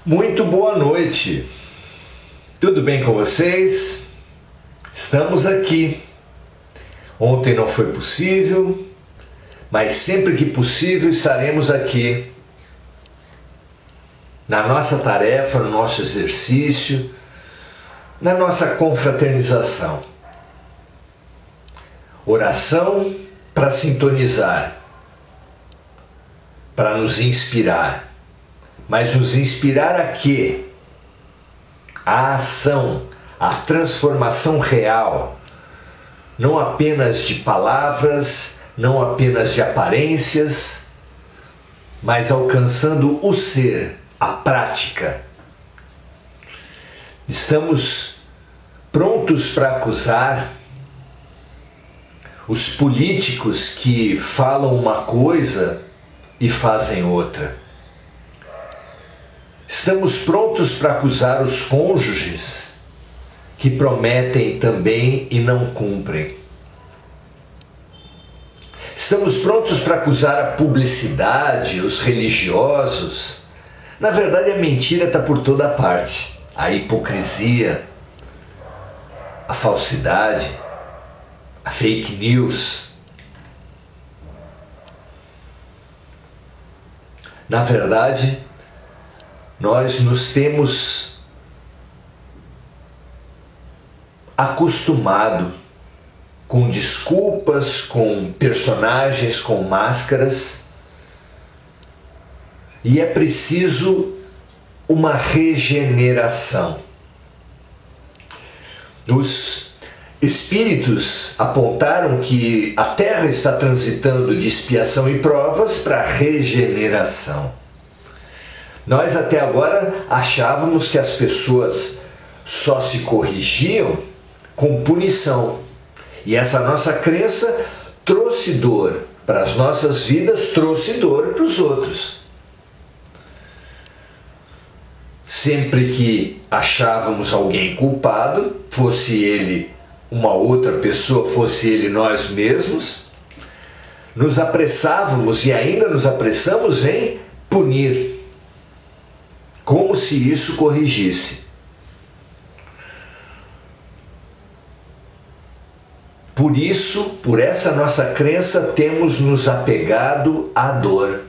Muito boa noite, tudo bem com vocês? Estamos aqui. Ontem não foi possível, mas sempre que possível estaremos aqui na nossa tarefa, no nosso exercício, na nossa confraternização. Oração para sintonizar, para nos inspirar. Mas nos inspirar a quê? A ação, a transformação real. Não apenas de palavras, não apenas de aparências, mas alcançando o ser, a prática. Estamos prontos para acusar os políticos que falam uma coisa e fazem outra. Estamos prontos para acusar os cônjuges que prometem também e não cumprem. Estamos prontos para acusar a publicidade, os religiosos. Na verdade, a mentira está por toda parte. A hipocrisia, a falsidade, a fake news. Na verdade, nós nos temos acostumado com desculpas, com personagens, com máscaras, e é preciso uma regeneração. Os espíritos apontaram que a Terra está transitando de expiação e provas para regeneração. Nós até agora achávamos que as pessoas só se corrigiam com punição. E essa nossa crença trouxe dor para as nossas vidas, trouxe dor para os outros. Sempre que achávamos alguém culpado, fosse ele uma outra pessoa, fosse ele nós mesmos, nos apressávamos e ainda nos apressamos em punir. Como se isso corrigisse. Por isso, por essa nossa crença, temos nos apegado à dor.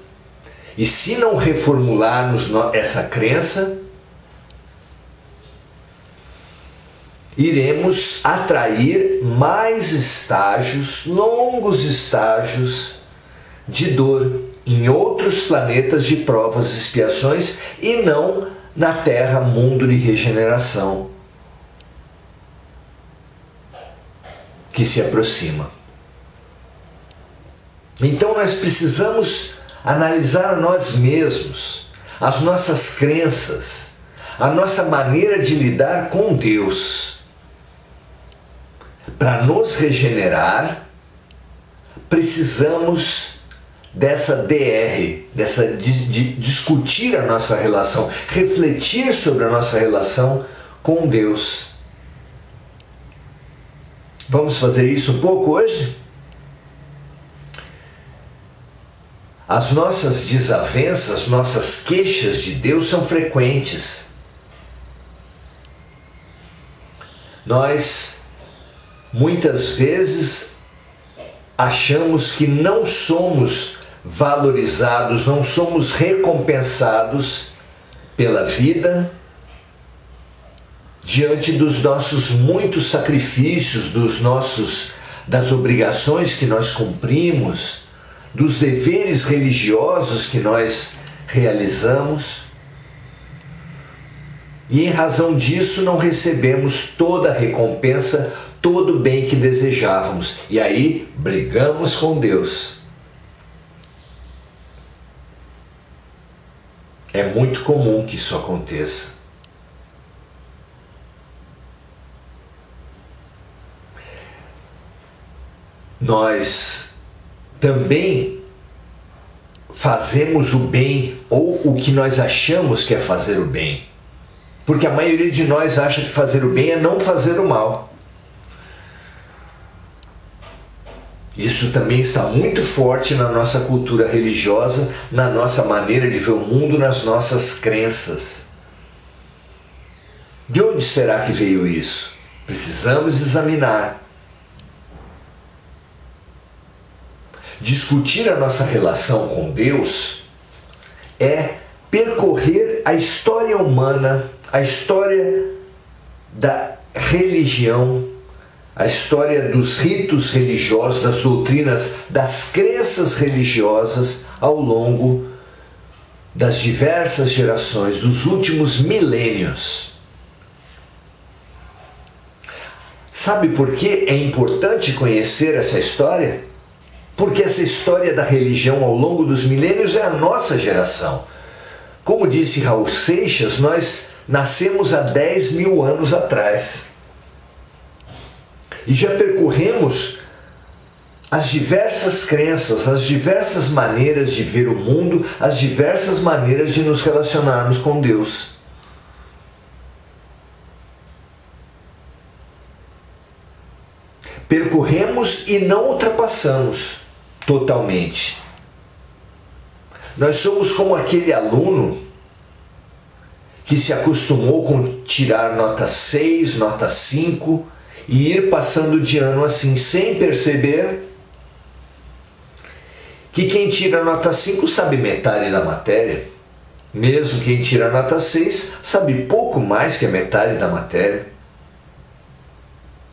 E se não reformularmos essa crença, iremos atrair mais estágios, longos estágios de dor em outros planetas de provas e expiações e não na Terra, mundo de regeneração que se aproxima. Então nós precisamos analisar a nós mesmos, as nossas crenças, a nossa maneira de lidar com Deus. Para nos regenerar, precisamos dessa DR, de discutir a nossa relação, refletir sobre a nossa relação com Deus. Vamos fazer isso um pouco hoje? As nossas desavenças, nossas queixas de Deus são frequentes. Nós, muitas vezes, achamos que não somos valorizados, não somos recompensados pela vida diante dos nossos muitos sacrifícios, das obrigações que nós cumprimos, dos deveres religiosos que nós realizamos. E em razão disso não recebemos toda a recompensa, todo o bem que desejávamos. E aí brigamos com Deus. É muito comum que isso aconteça. Nós também fazemos o bem, ou o que nós achamos que é fazer o bem. Porque a maioria de nós acha que fazer o bem é não fazer o mal. Isso também está muito forte na nossa cultura religiosa, na nossa maneira de ver o mundo, nas nossas crenças. De onde será que veio isso? Precisamos examinar. Discutir a nossa relação com Deus é percorrer a história humana, a história da religião, a história dos ritos religiosos, das doutrinas, das crenças religiosas ao longo das diversas gerações, dos últimos milênios. Sabe por que é importante conhecer essa história? Porque essa história da religião ao longo dos milênios é a nossa geração. Como disse Raul Seixas, nós nascemos há 10 mil anos atrás. E já percorremos as diversas crenças, as diversas maneiras de ver o mundo, as diversas maneiras de nos relacionarmos com Deus. Percorremos e não ultrapassamos totalmente. Nós somos como aquele aluno que se acostumou com tirar nota 6, nota 5 e ir passando de ano assim, sem perceber que quem tira nota 5 sabe metade da matéria. Mesmo quem tira nota 6 sabe pouco mais que a metade da matéria.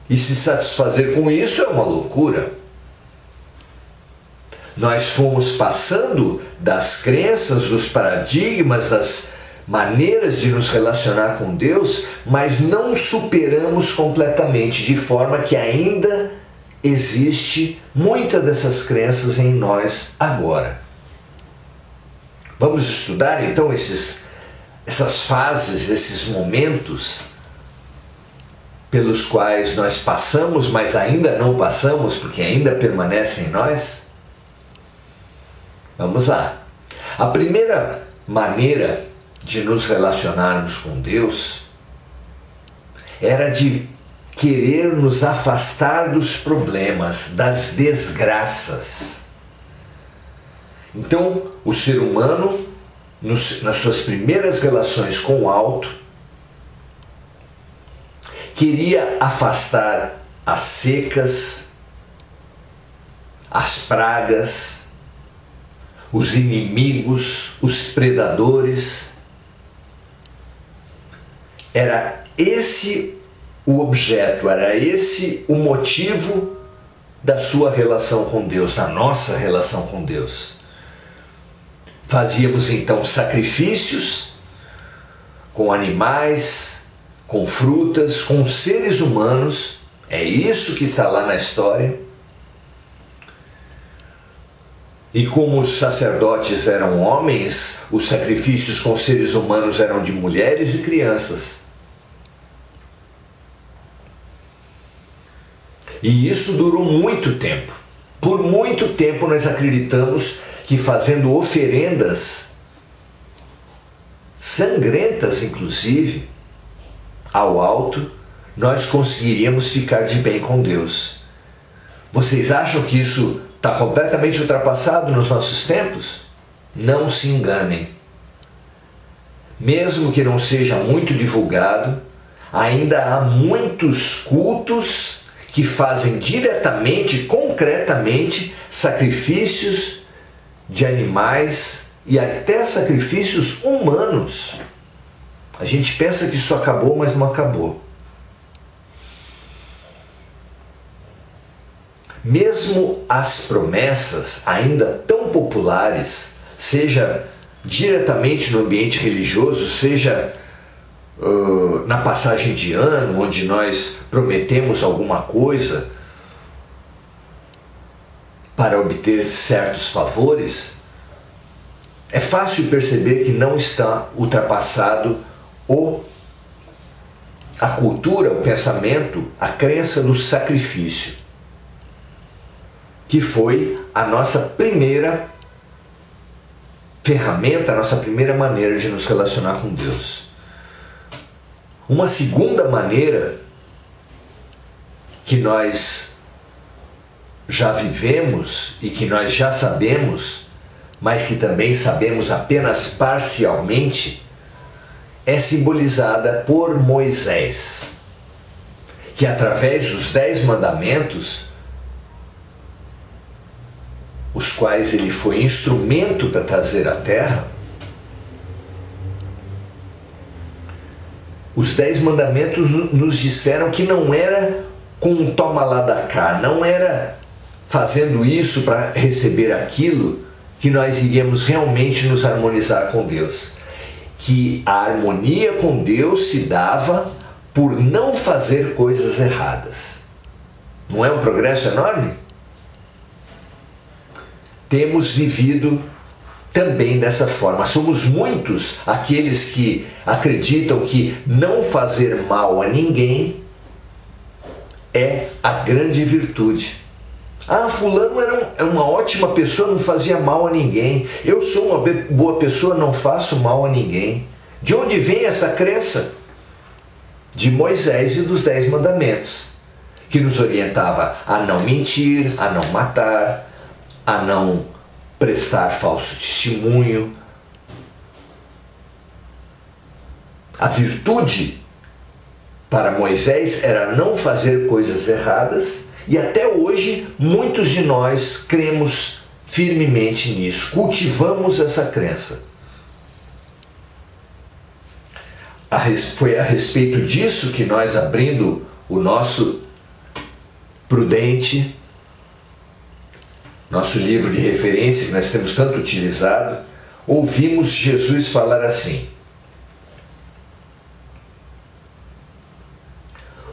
E se satisfazer com isso é uma loucura. Nós fomos passando das crenças, dos paradigmas, das maneiras de nos relacionar com Deus, mas não superamos completamente, de forma que ainda existe muita dessas crenças em nós agora. Vamos estudar então essas fases, esses momentos pelos quais nós passamos, mas ainda não passamos, porque ainda permanecem em nós? Vamos lá. A primeira maneira de nos relacionarmos com Deus era de querer nos afastar dos problemas, das desgraças. Então, o ser humano, nas suas primeiras relações com o alto, queria afastar as secas, as pragas, os inimigos, os predadores. Era esse o objeto, era esse o motivo da sua relação com Deus, da nossa relação com Deus. Fazíamos então sacrifícios com animais, com frutas, com seres humanos. É isso que está lá na história. E como os sacerdotes eram homens, os sacrifícios com seres humanos eram de mulheres e crianças. E isso durou muito tempo. Por muito tempo nós acreditamos que fazendo oferendas, sangrentas inclusive, ao alto, nós conseguiríamos ficar de bem com Deus. Vocês acham que isso está completamente ultrapassado nos nossos tempos? Não se enganem. Mesmo que não seja muito divulgado, ainda há muitos cultos que fazem diretamente, concretamente, sacrifícios de animais e até sacrifícios humanos. A gente pensa que isso acabou, mas não acabou. Mesmo as promessas ainda tão populares, seja diretamente no ambiente religioso, seja na passagem de ano, onde nós prometemos alguma coisa para obter certos favores, é fácil perceber que não está ultrapassado a cultura, o pensamento, a crença do sacrifício, que foi a nossa primeira ferramenta, a nossa primeira maneira de nos relacionar com Deus. Uma segunda maneira que nós já vivemos e que nós já sabemos, mas que também sabemos apenas parcialmente, é simbolizada por Moisés, que através dos 10 mandamentos, os quais ele foi instrumento para trazer à terra, os 10 mandamentos nos disseram que não era com um toma lá da cá, não era fazendo isso para receber aquilo que nós iríamos realmente nos harmonizar com Deus. Que a harmonia com Deus se dava por não fazer coisas erradas. Não é um progresso enorme? Temos vivido também dessa forma. Somos muitos aqueles que acreditam que não fazer mal a ninguém é a grande virtude. Ah, fulano era uma ótima pessoa, não fazia mal a ninguém. Eu sou uma boa pessoa, não faço mal a ninguém. De onde vem essa crença? De Moisés e dos 10 mandamentos, que nos orientava a não mentir, a não matar, a não prestar falso testemunho. A virtude para Moisés era não fazer coisas erradas, e até hoje muitos de nós cremos firmemente nisso, cultivamos essa crença. Foi a respeito disso que nós, abrindo o nosso Prudente, nosso livro de referência que nós temos tanto utilizado, ouvimos Jesus falar assim: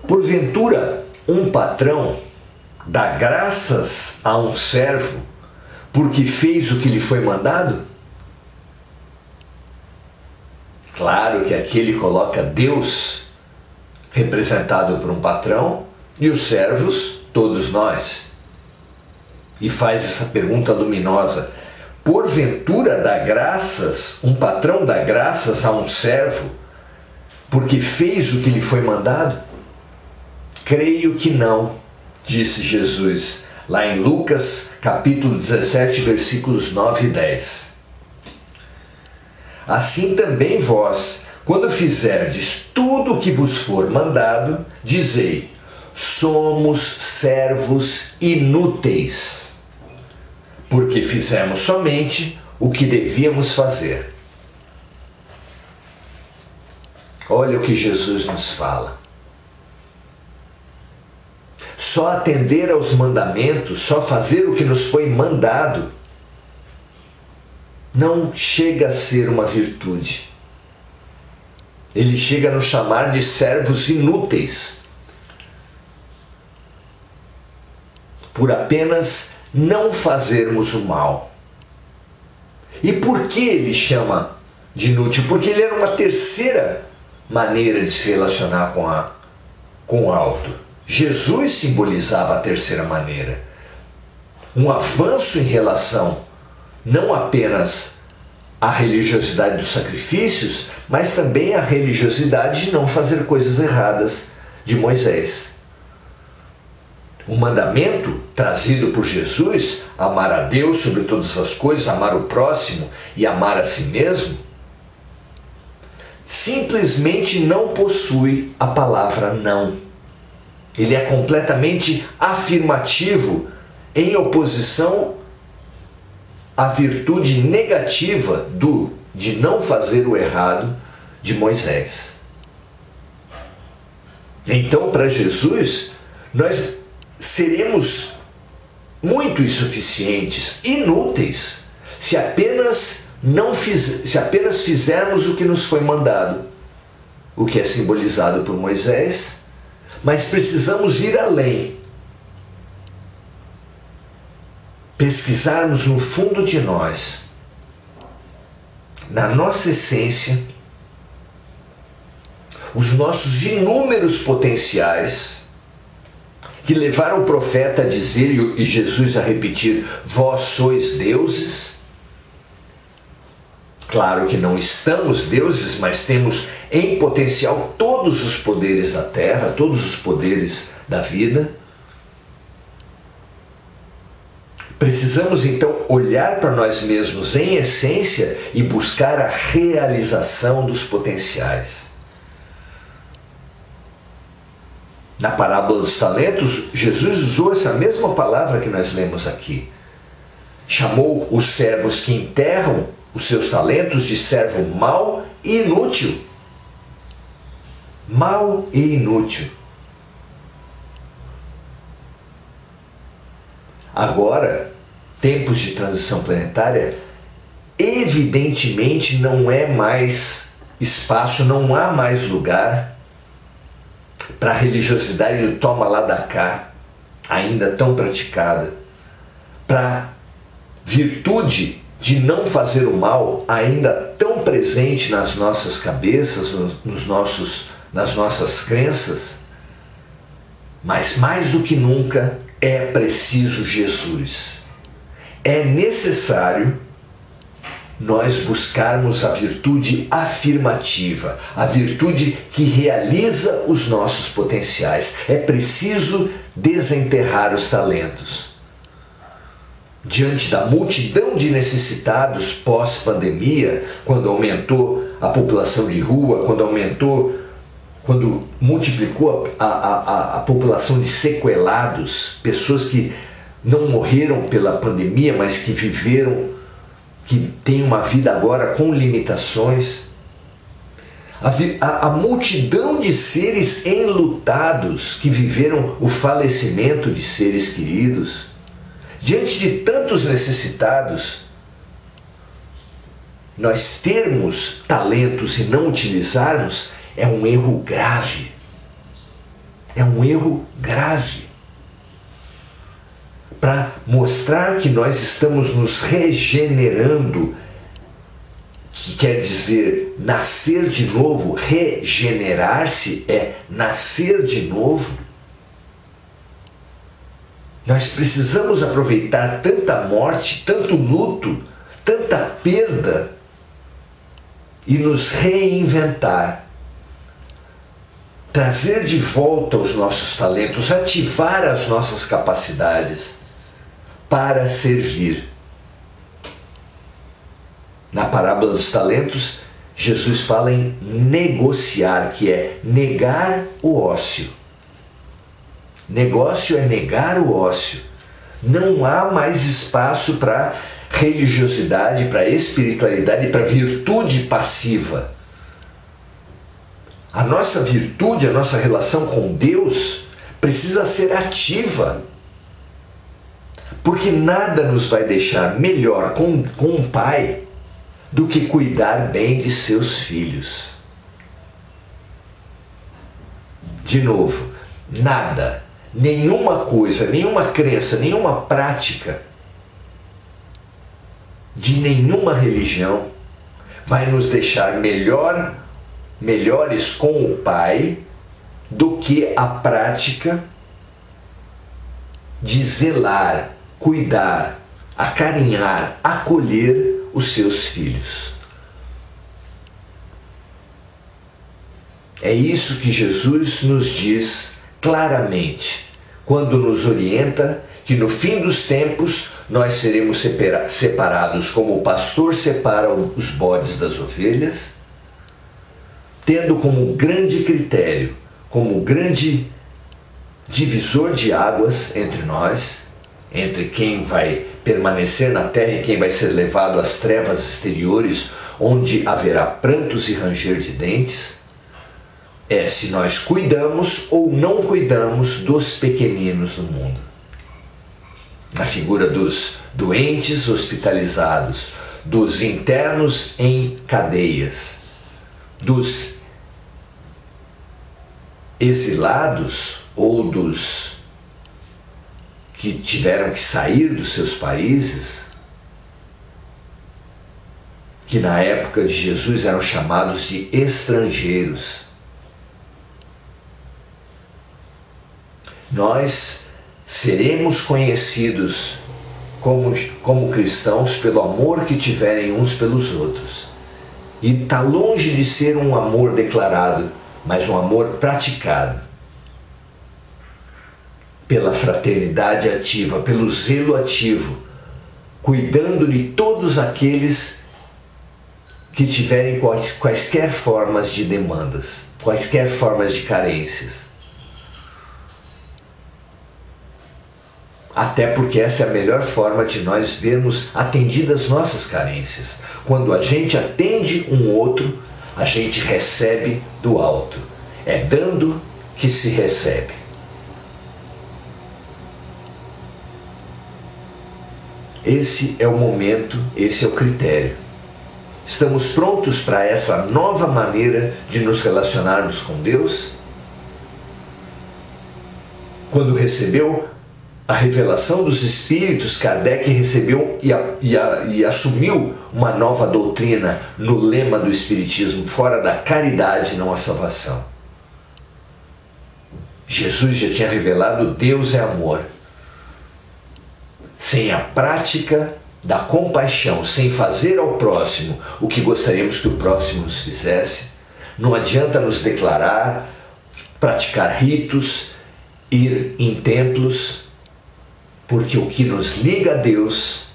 porventura um patrão dá graças a um servo porque fez o que lhe foi mandado? Claro que aqui ele coloca Deus representado por um patrão e os servos, todos nós. E faz essa pergunta luminosa: porventura dá graças, um patrão dá graças a um servo porque fez o que lhe foi mandado? Creio que não, disse Jesus, lá em Lucas capítulo 17, versículos 9 e 10. Assim também vós, quando fizerdes tudo o que vos for mandado, dizei: somos servos inúteis, porque fizemos somente o que devíamos fazer. Olha o que Jesus nos fala. Só atender aos mandamentos, só fazer o que nos foi mandado, não chega a ser uma virtude. Ele chega a nos chamar de servos inúteis, por apenas não fazermos o mal. E por que ele chama de inútil? Porque ele era uma terceira maneira de se relacionar com o alto. Jesus simbolizava a terceira maneira. Um avanço em relação não apenas à religiosidade dos sacrifícios, mas também à religiosidade de não fazer coisas erradas de Moisés. O mandamento trazido por Jesus, amar a Deus sobre todas as coisas, amar o próximo e amar a si mesmo, simplesmente não possui a palavra não. Ele é completamente afirmativo, em oposição à virtude negativa de não fazer o errado de Moisés. Então, para Jesus, nós seremos muito insuficientes, inúteis, se apenas fizermos o que nos foi mandado, o que é simbolizado por Moisés, mas precisamos ir além. Pesquisarmos no fundo de nós, na nossa essência, os nossos inúmeros potenciais que levaram o profeta a dizer e Jesus a repetir: vós sois deuses. Claro que não estamos deuses, mas temos em potencial todos os poderes da terra, todos os poderes da vida. Precisamos então olhar para nós mesmos em essência e buscar a realização dos potenciais. Na parábola dos talentos, Jesus usou essa mesma palavra que nós lemos aqui. Chamou os servos que enterram os seus talentos de servo mau e inútil. Mau e inútil. Agora, tempos de transição planetária, evidentemente não é mais espaço, não há mais lugar para a religiosidade do toma lá da cá, ainda tão praticada, para virtude de não fazer o mal, ainda tão presente nas nossas cabeças, nas nossas crenças. Mas mais do que nunca é preciso Jesus. É necessário nós buscarmos a virtude afirmativa, a virtude que realiza os nossos potenciais. É preciso desenterrar os talentos. Diante da multidão de necessitados pós-pandemia, quando aumentou a população de rua, quando multiplicou a população de sequelados, pessoas que não morreram pela pandemia, mas que viveram, que têm uma vida agora com limitações. A multidão de seres enlutados que viveram o falecimento de seres queridos. Diante de tantos necessitados, nós termos talentos e não utilizarmos é um erro grave. É um erro grave. Para mostrar que nós estamos nos regenerando, que quer dizer nascer de novo, regenerar-se é nascer de novo. Nós precisamos aproveitar tanta morte, tanto luto, tanta perda e nos reinventar. Trazer de volta os nossos talentos, ativar as nossas capacidades para servir. Na parábola dos talentos, Jesus fala em negociar, que é negar o ócio. Negócio é negar o ócio. Não há mais espaço para religiosidade, para espiritualidade, para virtude passiva. A nossa virtude, a nossa relação com Deus precisa ser ativa. Porque nada nos vai deixar melhor com um pai do que cuidar bem de seus filhos. De novo, nada, nenhuma coisa, nenhuma crença, nenhuma prática de nenhuma religião vai nos deixar melhores com o Pai do que a prática de zelar, cuidar, acarinhar, acolher os seus filhos. É isso que Jesus nos diz claramente quando nos orienta que no fim dos tempos nós seremos separados como o pastor separa os bodes das ovelhas, tendo como grande critério, como grande divisor de águas entre nós, entre quem vai permanecer na terra e quem vai ser levado às trevas exteriores, onde haverá prantos e ranger de dentes, é se nós cuidamos ou não cuidamos dos pequeninos do mundo. Na figura dos doentes hospitalizados, dos internos em cadeias, dos exilados ou dos que tiveram que sair dos seus países, que na época de Jesus eram chamados de estrangeiros. Nós seremos conhecidos como cristãos pelo amor que tiverem uns pelos outros. E está longe de ser um amor declarado, mas um amor praticado. Pela fraternidade ativa, pelo zelo ativo, cuidando de todos aqueles que tiverem quaisquer formas de demandas, quaisquer formas de carências. Até porque essa é a melhor forma de nós vermos atendidas nossas carências. Quando a gente atende um outro, a gente recebe do alto. É dando que se recebe. Esse é o momento, esse é o critério. Estamos prontos para essa nova maneira de nos relacionarmos com Deus? Quando recebeu a revelação dos Espíritos, Kardec recebeu e assumiu uma nova doutrina no lema do Espiritismo: fora da caridade não há salvação. Jesus já tinha revelado: Deus é amor. Sem a prática da compaixão, sem fazer ao próximo o que gostaríamos que o próximo nos fizesse, não adianta nos declarar, praticar ritos, ir em templos, porque o que nos liga a Deus,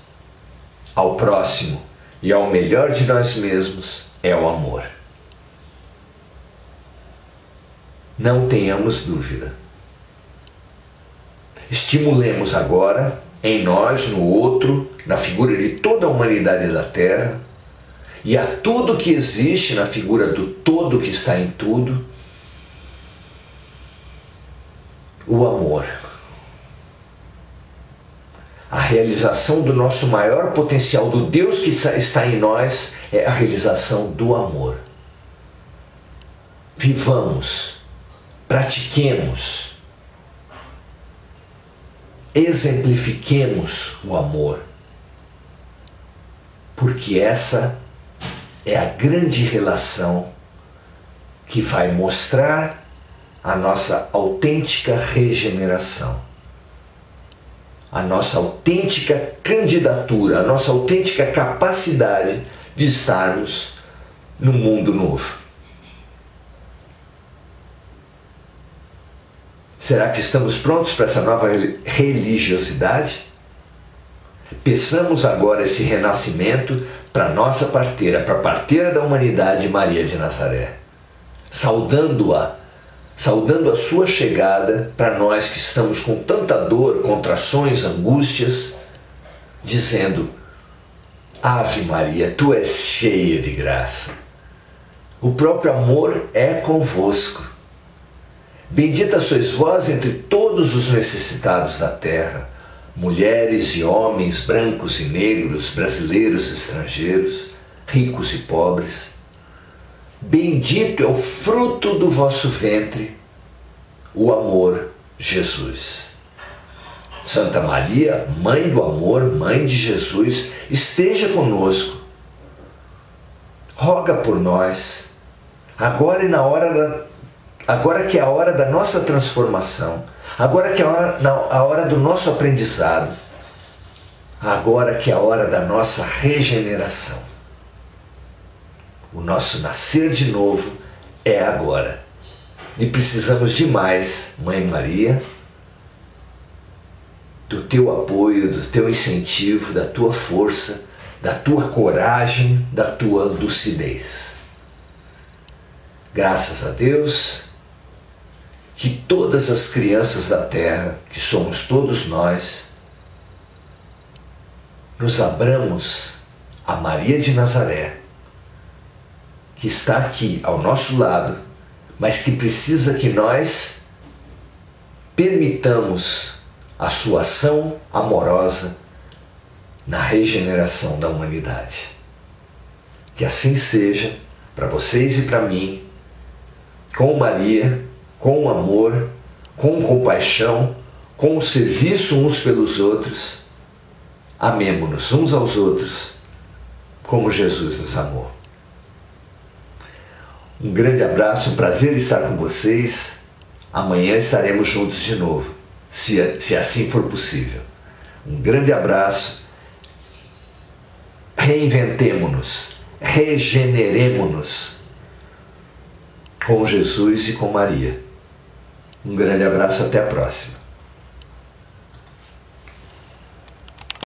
ao próximo e ao melhor de nós mesmos é o amor. Não tenhamos dúvida. Estimulemos agora, em nós, no outro, na figura de toda a humanidade da Terra, e a tudo que existe na figura do todo que está em tudo, o amor. A realização do nosso maior potencial, do Deus que está em nós, é a realização do amor. Vivamos, pratiquemos, exemplifiquemos o amor, porque essa é a grande relação que vai mostrar a nossa autêntica regeneração, a nossa autêntica candidatura, a nossa autêntica capacidade de estarmos no mundo novo. Será que estamos prontos para essa nova religiosidade? Peçamos agora esse renascimento para nossa parteira, para a parteira da humanidade, Maria de Nazaré, saudando-a, saudando a sua chegada para nós que estamos com tanta dor, contrações, angústias, dizendo: Ave Maria, tu és cheia de graça. O próprio amor é convosco. Bendita sois vós entre todos os necessitados da terra, mulheres e homens, brancos e negros, brasileiros e estrangeiros, ricos e pobres. Bendito é o fruto do vosso ventre, o amor, Jesus. Santa Maria, Mãe do amor, Mãe de Jesus, esteja conosco. Roga por nós, agora e na hora agora que é a hora da nossa transformação, agora que é a hora do nosso aprendizado, agora que é a hora da nossa regeneração. O nosso nascer de novo é agora. E precisamos demais, Mãe Maria, do teu apoio, do teu incentivo, da tua força, da tua coragem, da tua lucidez. Graças a Deus, que todas as crianças da terra, que somos todos nós, nos abramos a Maria de Nazaré, que está aqui ao nosso lado, mas que precisa que nós permitamos a sua ação amorosa na regeneração da humanidade. Que assim seja para vocês e para mim, com Maria, com amor, com compaixão, com serviço uns pelos outros. Amemo-nos uns aos outros, como Jesus nos amou. Um grande abraço, um prazer estar com vocês. Amanhã estaremos juntos de novo, se assim for possível. Um grande abraço. Reinventemo-nos, regeneremo-nos com Jesus e com Maria. Um grande abraço, até a próxima.